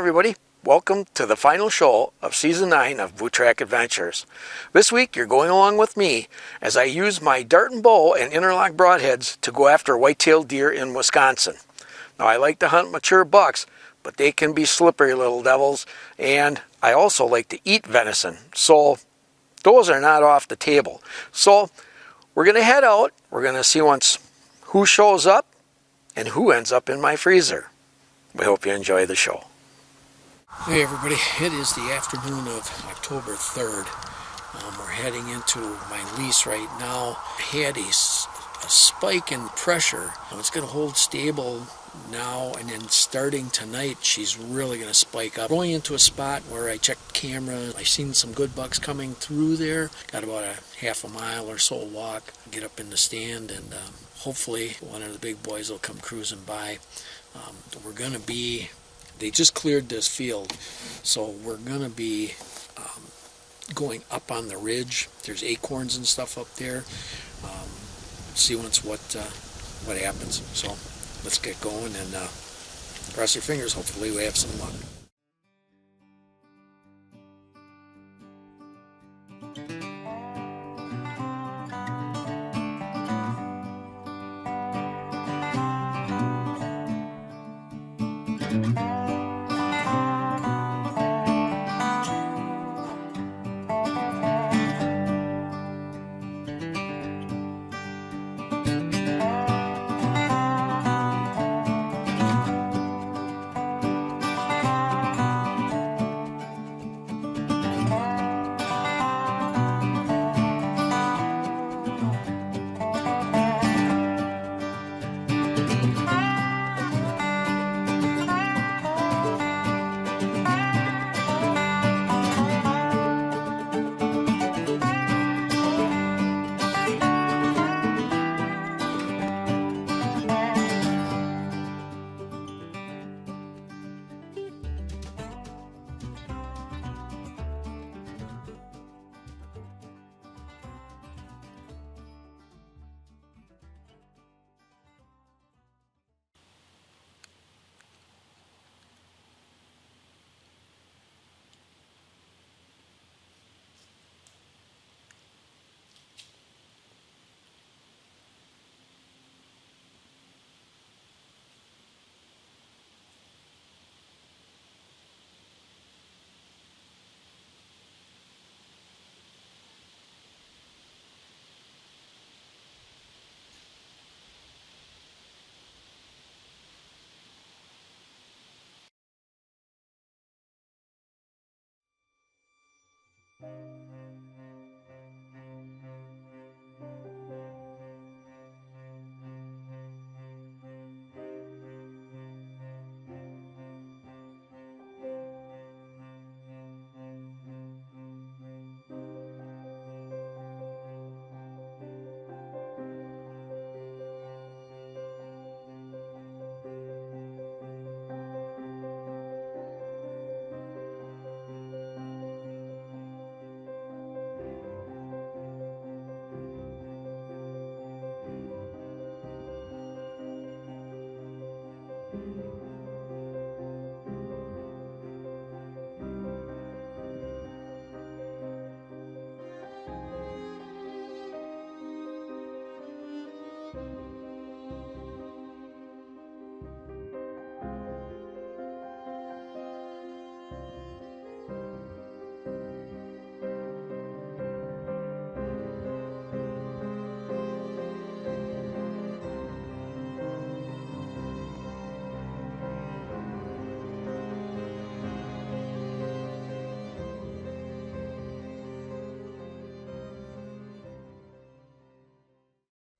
everybody, welcome to the final show of Season 9 of Boot-Trac Adventures. This week you're going along with me as I use my dart and bow and interlock broadheads to go after white-tailed deer in Wisconsin. Now I like to hunt mature bucks, but they can be slippery little devils, and I also like to eat venison, so those are not off the table. So we're going to head out, we're going to see who shows up and who ends up in my freezer. We hope you enjoy the show. Hey everybody, it is the afternoon of October 3rd. We're heading into my lease right now. I had a spike in pressure. It's going to hold stable now, and then starting tonight she's really going to spike up. Going into a spot where I checked camera, I seen some good bucks coming through there. Got about a half a mile or so walk, get up in the stand, and hopefully one of the big boys will come cruising by. We're going to be, they just cleared this field, so we're going to be going up on the ridge. There's acorns and stuff up there. See what happens. So let's get going and cross your fingers. Hopefully we have some luck.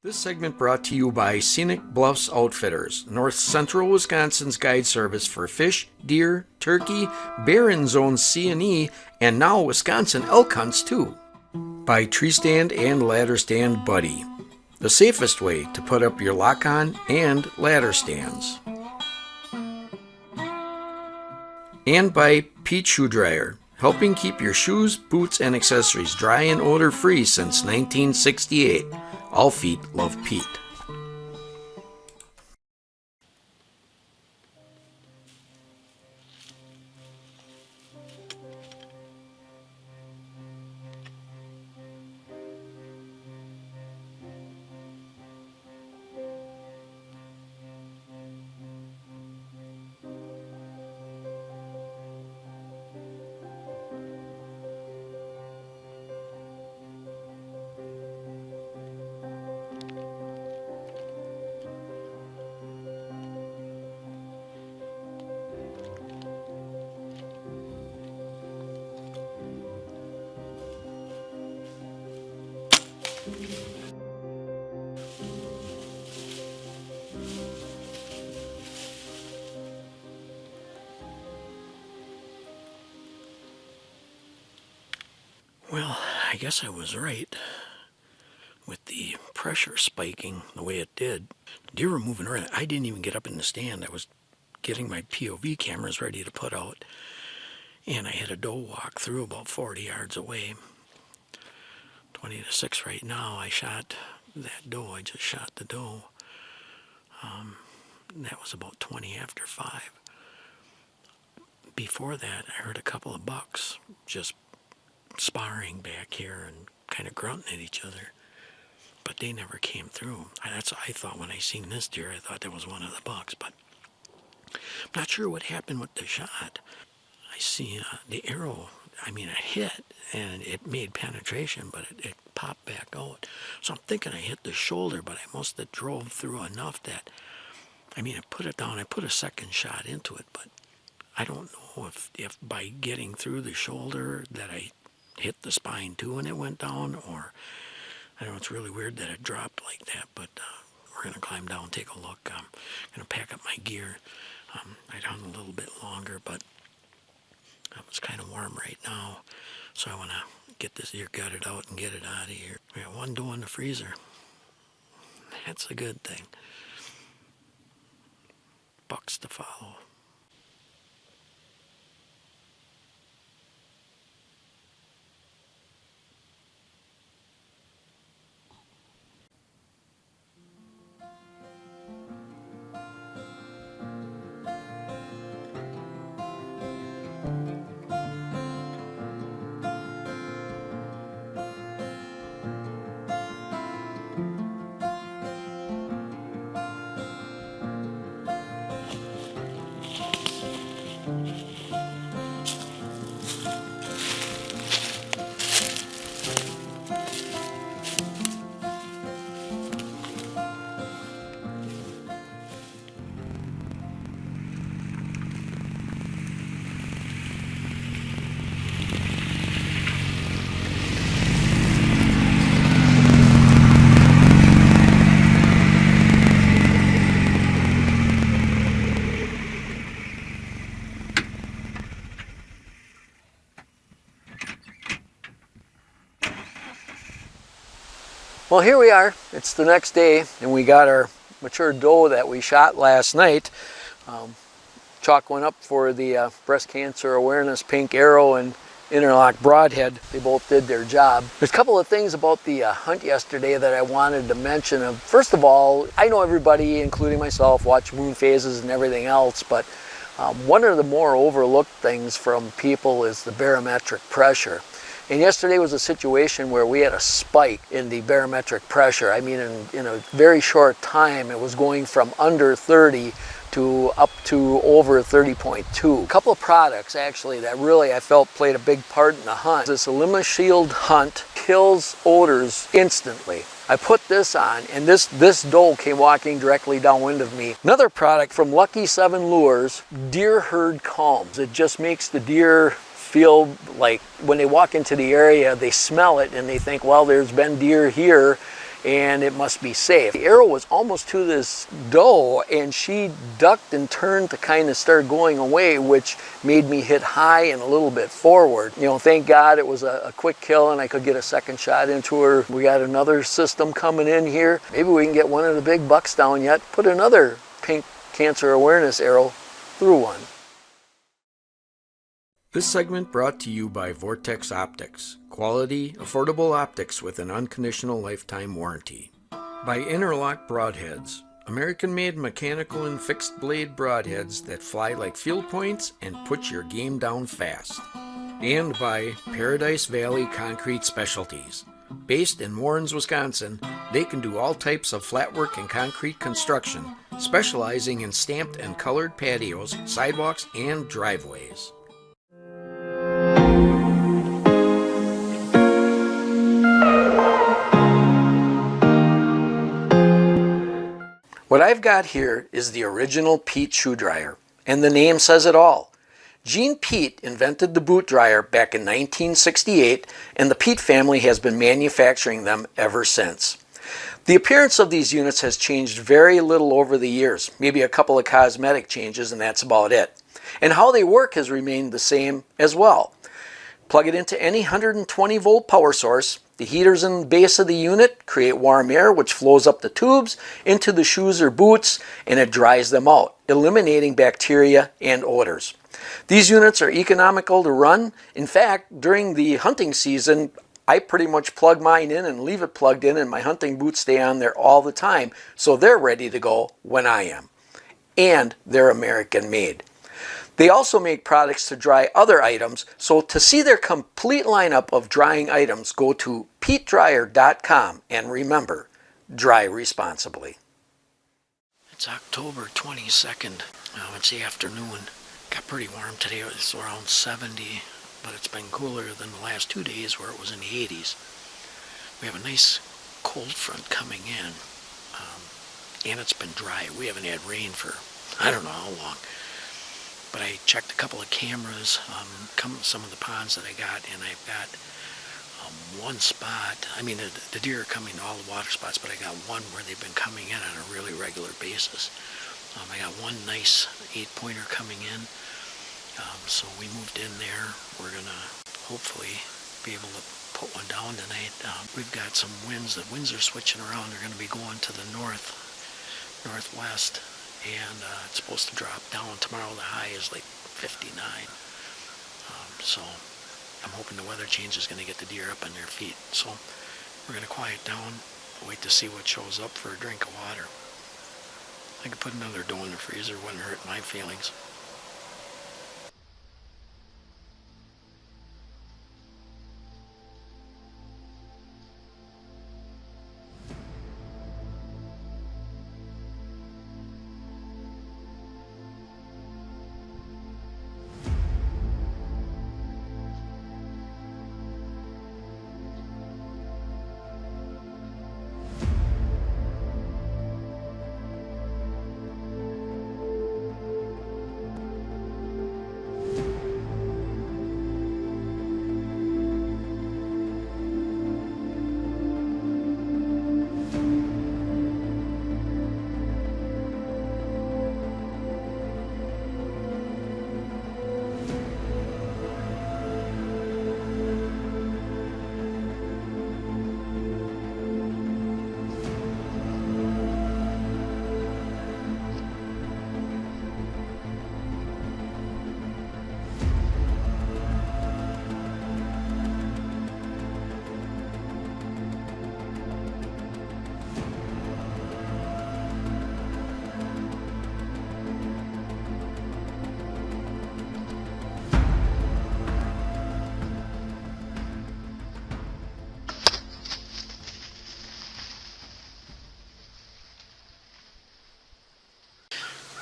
This segment brought to you by Scenic Bluffs Outfitters, North Central Wisconsin's guide service for fish, deer, turkey, bear in zones C and E, and now Wisconsin elk hunts too. By Tree Stand and Ladder Stand Buddy, the safest way to put up your lock-on and ladder stands. And by Pete Shoe Dryer, helping keep your shoes, boots, and accessories dry and odor-free since 1968. All feet love Pete. I guess I was right with the pressure spiking the way it did. The deer were moving around. I didn't even get up in the stand. I was getting my POV cameras ready to put out, and I had a doe walk through about 40 yards away. 20 to 6 right now. I shot that doe. I just shot the doe. That was about 20 after 5. Before that, I heard a couple of bucks just sparring back here and kind of grunting at each other, but they never came through. That's what I thought when I seen this deer. I thought that was one of the bucks, but I'm not sure what happened with the shot. I see the arrow, I mean, it hit and it made penetration, but it popped back out. So I'm thinking I hit the shoulder, but I must have drove through enough that, I mean, I put it down. I put a second shot into it, but I don't know if by getting through the shoulder that I hit the spine too and it went down, or I don't know. It's really weird that it dropped like that, but we're going to climb down, take a look. I'm going to pack up my gear. I'd hunt a little bit longer, but it's kind of warm right now, so I want to get this deer gutted out and get it out of here. We got one doe in the freezer. That's a good thing. Bucks to follow. Well, here we are. It's the next day, and we got our mature doe that we shot last night. Chalk went up for the breast cancer awareness pink arrow and interlock broadhead. They both did their job. There's a couple of things about the hunt yesterday that I wanted to mention. First of all, I know everybody, including myself, watch moon phases and everything else, but one of the more overlooked things from people is the barometric pressure. And yesterday was a situation where we had a spike in the barometric pressure. I mean, in a very short time, it was going from under 30 to up to over 30.2. A couple of products, actually, that really I felt played a big part in the hunt. This Shield Hunt kills odors instantly. I put this on, and this doe came walking directly downwind of me. Another product from Lucky 7 Lures, Deer Herd Calms. It just makes the deer feel like when they walk into the area, they smell it and they think, well, there's been deer here and it must be safe. The arrow was almost to this doe and she ducked and turned to kind of start going away, which made me hit high and a little bit forward. You know, thank God it was a quick kill and I could get a second shot into her. We got another system coming in here. Maybe we can get one of the big bucks down yet. Put another pink cancer awareness arrow through one. This segment brought to you by Vortex Optics. Quality, affordable optics with an unconditional lifetime warranty. By Interlock Broadheads. American-made mechanical and fixed blade broadheads that fly like field points and put your game down fast. And by Paradise Valley Concrete Specialties. Based in Warrens, Wisconsin, they can do all types of flatwork and concrete construction, specializing in stamped and colored patios, sidewalks, and driveways. What I've got here is the original Pete shoe dryer, and the name says it all. Gene Pete invented the boot dryer back in 1968, and the Pete family has been manufacturing them ever since. The appearance of these units has changed very little over the years, maybe a couple of cosmetic changes, and that's about it. And how they work has remained the same as well. Plug it into any 120 volt power source. The heaters in the base of the unit create warm air which flows up the tubes into the shoes or boots, and it dries them out, eliminating bacteria and odors. These units are economical to run. In fact, during the hunting season, I pretty much plug mine in and leave it plugged in, and my hunting boots stay on there all the time, so they're ready to go when I am. And they're American made. They also make products to dry other items, so to see their complete lineup of drying items, go to PeteDryer.com, and remember, dry responsibly. It's October 22nd. It's the afternoon. Got pretty warm today. It's around 70, but it's been cooler than the last 2 days where it was in the 80s. We have a nice cold front coming in, and it's been dry. We haven't had rain for I don't know how long. But I checked a couple of cameras, some of the ponds that I got, and I've got one spot. I mean, the deer are coming to all the water spots, but I got one where they've been coming in on a really regular basis. I got one nice 8-pointer coming in, so we moved in there. We're going to hopefully be able to put one down tonight. We've got some winds. The winds are switching around. They're going to be going to the northwest. And it's supposed to drop down tomorrow. The high is like 59. So I'm hoping the weather change is going to get the deer up on their feet. So we're going to quiet down, wait to see what shows up for a drink of water. I could put another doe in the freezer, wouldn't hurt my feelings.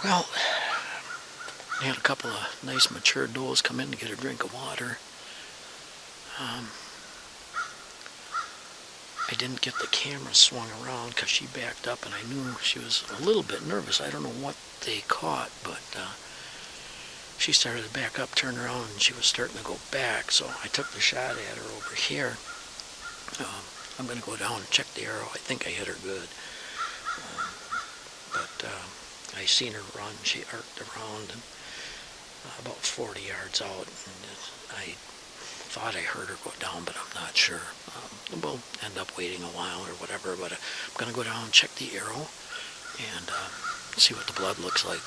Well, I had a couple of nice mature does come in to get a drink of water. I didn't get the camera swung around because she backed up, and I knew she was a little bit nervous. I don't know what they caught, but she started to back up, turn around, and she was starting to go back. So I took the shot at her over here. I'm going to go down and check the arrow. I think I hit her good. But I seen her run. She arced around and about 40 yards out, and I thought I heard her go down, but I'm not sure. We'll end up waiting a while or whatever, but I'm going to go down and check the arrow and see what the blood looks like.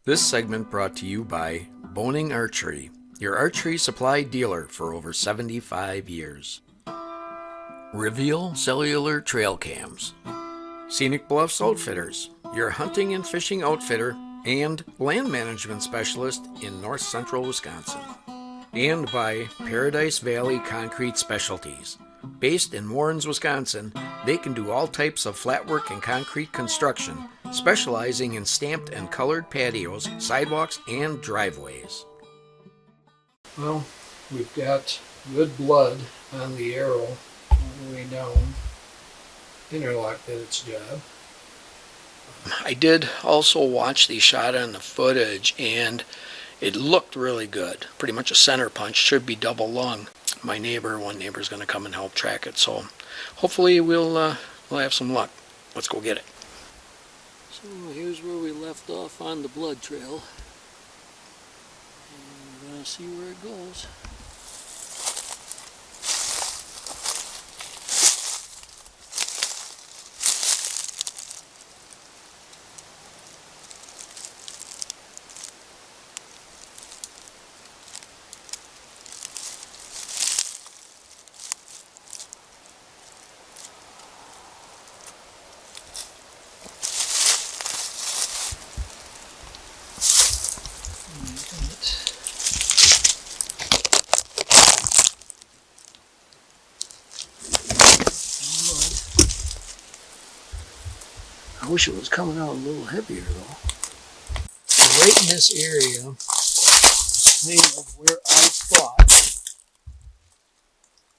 This segment brought to you by Boning Archery, your archery supply dealer for over 75 years. Reveal Cellular Trail Cams. Scenic Bluffs Outfitters, your hunting and fishing outfitter and land management specialist in north central Wisconsin. And by Paradise Valley Concrete Specialties. Based in Warrens, Wisconsin, they can do all types of flatwork and concrete construction, specializing in stamped and colored patios, sidewalks, and driveways. Well, we've got good blood on the arrow all the way down. interlock did its job. I did also watch the shot on the footage, and it looked really good. Pretty much a center punch, should be double lung. One neighbor is going to come and help track it, so hopefully we'll have some luck. Let's go get it. So here's where we left off on the blood trail, and we're going to see where it goes. I wish it was coming out a little heavier though. Right in this area is kind of where I thought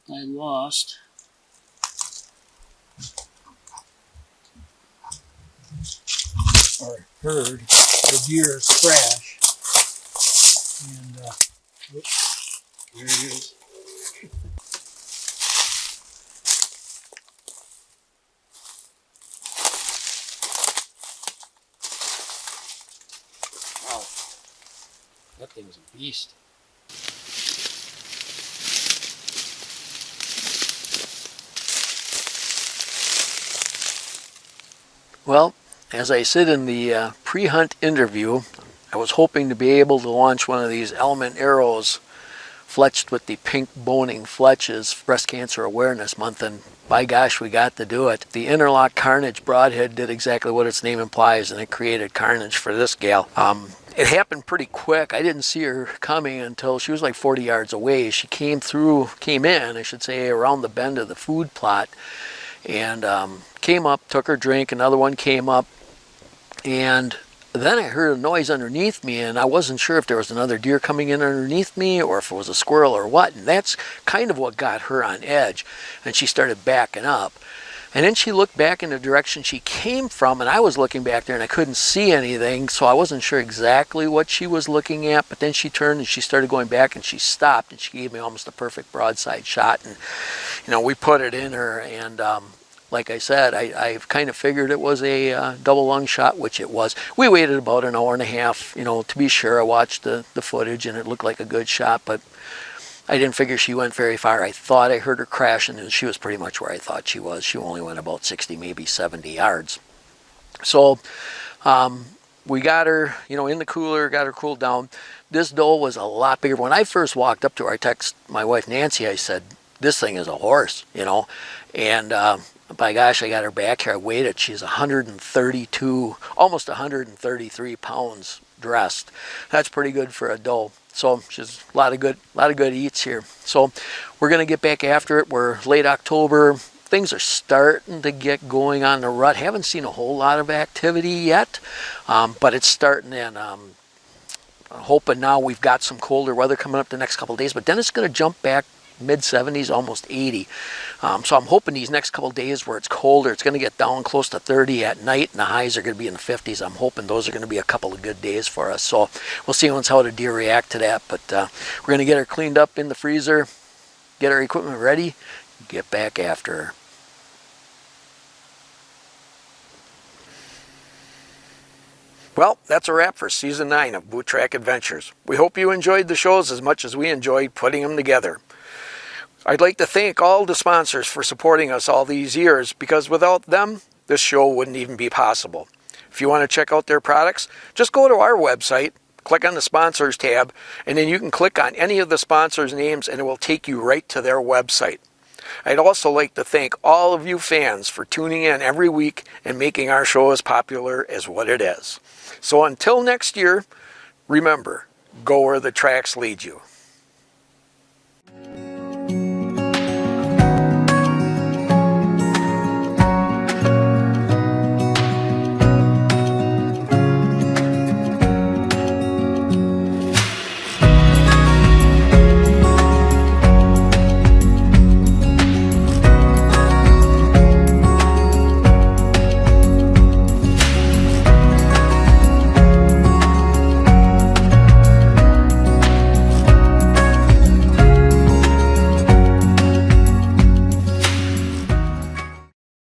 I lost or heard the deer's crash. And whoops, there it is. Wow, that thing's a beast. Well, as I said in the pre-hunt interview, I was hoping to be able to launch one of these element arrows fletched with the pink boning fletches, Breast Cancer Awareness Month, and by gosh, we got to do it. The Interlock Carnage broadhead did exactly what its name implies, and it created carnage for this gal. It happened pretty quick. I didn't see her coming until she was like 40 yards away. She came in, I should say, around the bend of the food plot, and came up, took her drink. Another one came up, and then I heard a noise underneath me, and I wasn't sure if there was another deer coming in underneath me or if it was a squirrel or what, and that's kind of what got her on edge, and she started backing up. And then she looked back in the direction she came from, and I was looking back there and I couldn't see anything, so I wasn't sure exactly what she was looking at. But then she turned and she started going back, and she stopped, and she gave me almost a perfect broadside shot. And you know, we put it in her, and like I said, I kind of figured it was a double lung shot, which it was. We waited about an hour and a half, you know, to be sure. I watched the footage, and it looked like a good shot, but I didn't figure she went very far. I thought I heard her crash, and she was pretty much where I thought she was. She only went about 60, maybe 70 yards. So we got her, you know, in the cooler, got her cooled down. This doe was a lot bigger. When I first walked up to her, I texted my wife Nancy. I said, this thing is a horse, you know. And by gosh, I got her back here. I weighed it. She's 132, almost 133 pounds dressed. That's pretty good for a doe. So she's a lot of good eats here. So we're gonna get back after it. We're late October. Things are starting to get going on the rut. Haven't seen a whole lot of activity yet, but it's starting in. I'm hoping now we've got some colder weather coming up the next couple of days, but then it's gonna jump back mid-70s, almost 80. So I'm hoping these next couple of days where it's colder, it's going to get down close to 30 at night, and the highs are going to be in the 50s. I'm hoping those are going to be a couple of good days for us. So we'll see how the deer react to that. But we're going to get her cleaned up in the freezer, get our equipment ready, get back after her. Well, that's a wrap for Season 9 of Boot-Trac Adventures. We hope you enjoyed the shows as much as we enjoyed putting them together. I'd like to thank all the sponsors for supporting us all these years, because without them, this show wouldn't even be possible. If you want to check out their products, just go to our website, click on the Sponsors tab, and then you can click on any of the sponsors' names and it will take you right to their website. I'd also like to thank all of you fans for tuning in every week and making our show as popular as what it is. So until next year, remember, go where the tracks lead you.